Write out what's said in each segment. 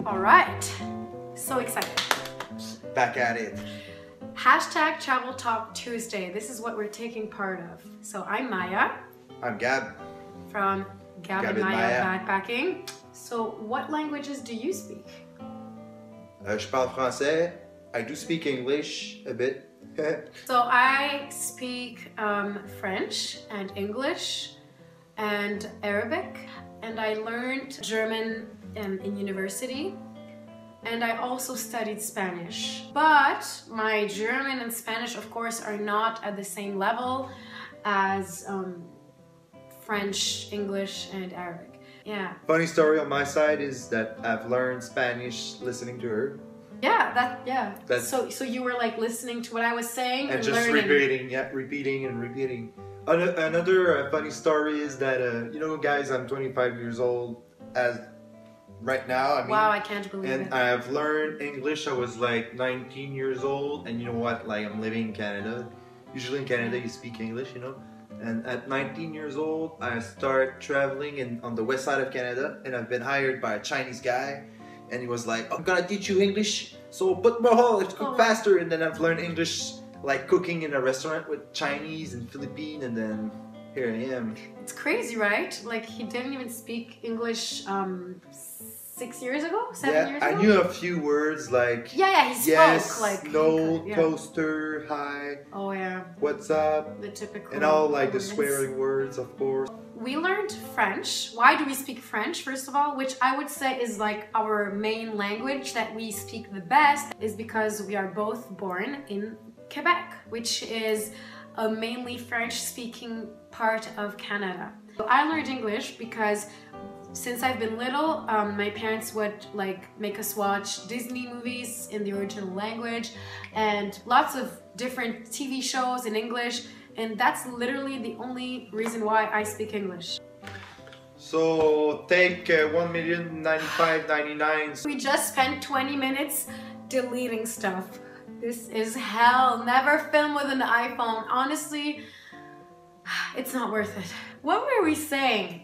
All right, so excited. Back at it. Hashtag Travel Talk Tuesday. This is what we're taking part of. So I'm Maya. I'm Gab. From Gab Maya Maya Backpacking. So what languages do you speak? Je parle français. I do speak English a bit. So I speak French and English and Arabic, and I learned German in university, and I also studied Spanish. But my German and Spanish, of course, are not at the same level as French, English, and Arabic. Yeah. Funny story on my side is that I've learned Spanish listening to her. Yeah, so you were like listening to what I was saying and just learning. repeating. Another funny story is that you know, guys, I'm 25 years old as right now. I mean, wow, I can't believe it. And I've learned English. I was like 19 years old, and you know what? Like, I'm living in Canada. Usually in Canada, you speak English, you know. And at 19 years old, I start traveling on the west side of Canada, and I've been hired by a Chinese guy. And he was like, I'm gonna teach you English, so put more hole, let's cook faster. And then I've learned English, like cooking in a restaurant with Chinese and Philippine, and then here I am. It's crazy, right? Like, he didn't even speak English 6 years ago, 7 years ago? I knew a few words like he yes, spoke like no, toaster, hi, what's up, the typical, and all like the swearing words, of course. We learned French. Why do we speak French, first of all? Which I would say is like our main language that we speak the best, is because we are both born in Quebec, which is a mainly French-speaking part of Canada. I learned English because since I've been little, my parents would like make us watch Disney movies in the original language and lots of different TV shows in English, and that's literally the only reason why I speak English. So take 1,095,099. We just spent 20 minutes deleting stuff. This is hell. Never film with an iPhone. Honestly, it's not worth it. What were we saying?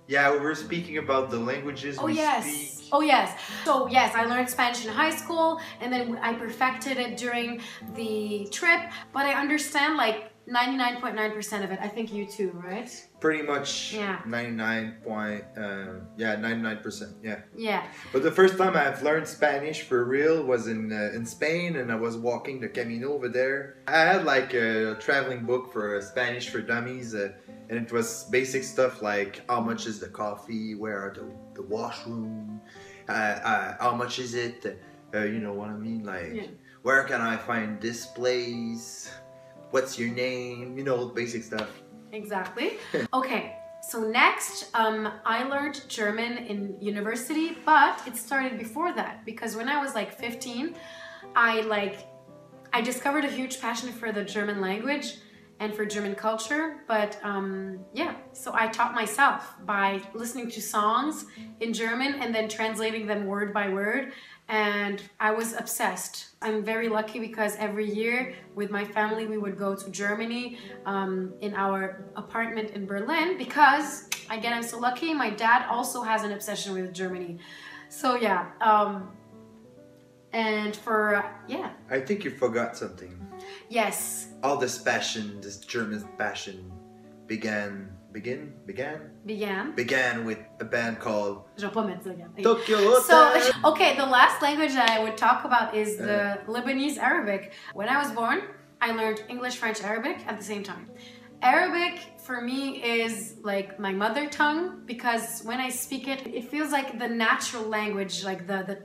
Yeah, we were speaking about the languages we speak. Oh yes. So yes, I learned Spanish in high school, and then I perfected it during the trip. But I understand like 99.9% of it. I think you too, right? Pretty much. Yeah. 99%. Yeah. Yeah. But the first time I've learned Spanish for real was in Spain, and I was walking the Camino over there. I had like a traveling book for Spanish for dummies, and it was basic stuff like how much is the coffee, where are the washroom, how much is it, you know what I mean, like where can I find this place, what's your name, you know, basic stuff. Exactly. Okay, so next, I learned German in university, but it started before that, because when I was like 15, I discovered a huge passion for the German language and for German culture, but yeah, so I taught myself by listening to songs in German and then translating them word by word, and I was obsessed. I'm very lucky because every year with my family we would go to Germany in our apartment in Berlin, because again, I'm so lucky, my dad also has an obsession with Germany. So yeah, and for I think you forgot something. Yes. All this passion, this German passion began with a band called Tokyo. So, okay, the last language that I would talk about is the Lebanese Arabic. When I was born, I learned English, French, Arabic at the same time. Arabic for me is like my mother tongue, because when I speak it, it feels like the natural language, like the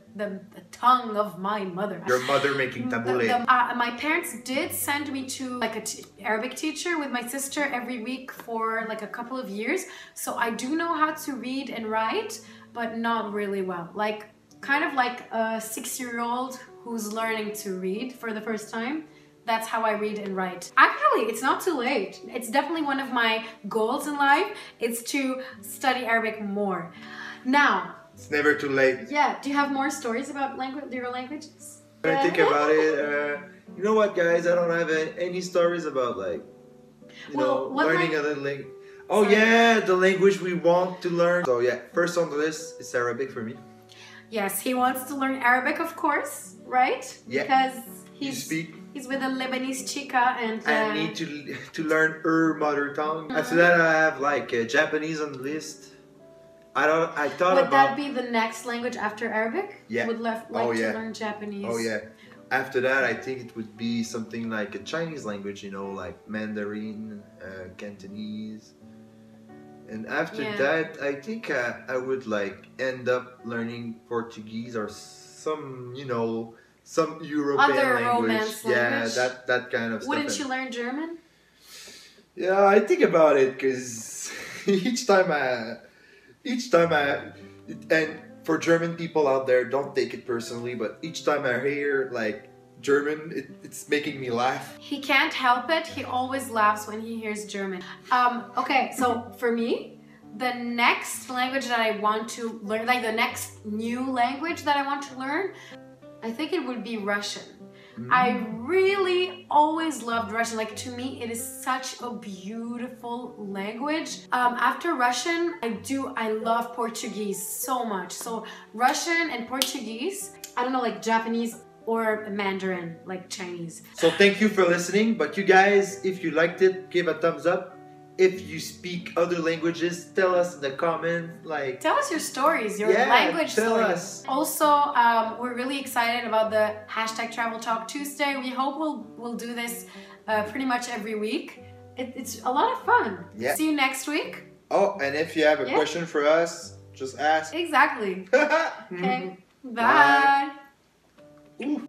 tongue of my mother. Your mother making tabbouleh. My parents did send me to like an Arabic teacher with my sister every week for like a couple of years. So I do know how to read and write, but not really well. Like kind of like a 6-year-old who's learning to read for the first time. That's how I read and write. Actually, it's not too late. It's definitely one of my goals in life. It's to study Arabic more. Now, it's never too late. Yeah. Do you have more stories about your languages? When I think about it, you know what, guys? I don't have any stories about like, you know, learning a little language. Oh yeah, the language we want to learn. So yeah, first on the list is Arabic for me. Yes, he wants to learn Arabic, of course, right? Yeah. Because You speak. he's with a Lebanese chica, and I need to learn her mother tongue. After that, I have like Japanese on the list. I thought would about. that be the next language after Arabic? Yeah. Would like Oh, to yeah. learn Japanese. Oh yeah. After that, I think it would be something like a Chinese language, you know, like Mandarin, Cantonese. And after that, I think I would like end up learning Portuguese or some, you know, some European Other language. Romance Yeah, language. that kind of Wouldn't stuff. you learn German? Yeah, I think about it because each time and for German people out there, don't take it personally, but each time I hear like German, it's making me laugh. He can't help it. He always laughs when he hears German. Okay, so for me, the next language that I want to learn, like the next new language that I want to learn, I think it would be Russian. I really always loved Russian. Like, to me, it is such a beautiful language. After Russian, I love Portuguese so much. So Russian and Portuguese, I don't know, like Japanese or Mandarin, like Chinese. So thank you for listening. But you guys, if you liked it, give a thumbs up. If you speak other languages, tell us in the comments. Like, tell us your stories, your language tell stories. us. Also, we're really excited about the hashtag Travel Talk Tuesday. We hope we'll do this pretty much every week. It's a lot of fun. Yeah. See you next week. Oh, and if you have a question for us, just ask. Exactly. Okay. Bye. Ooh.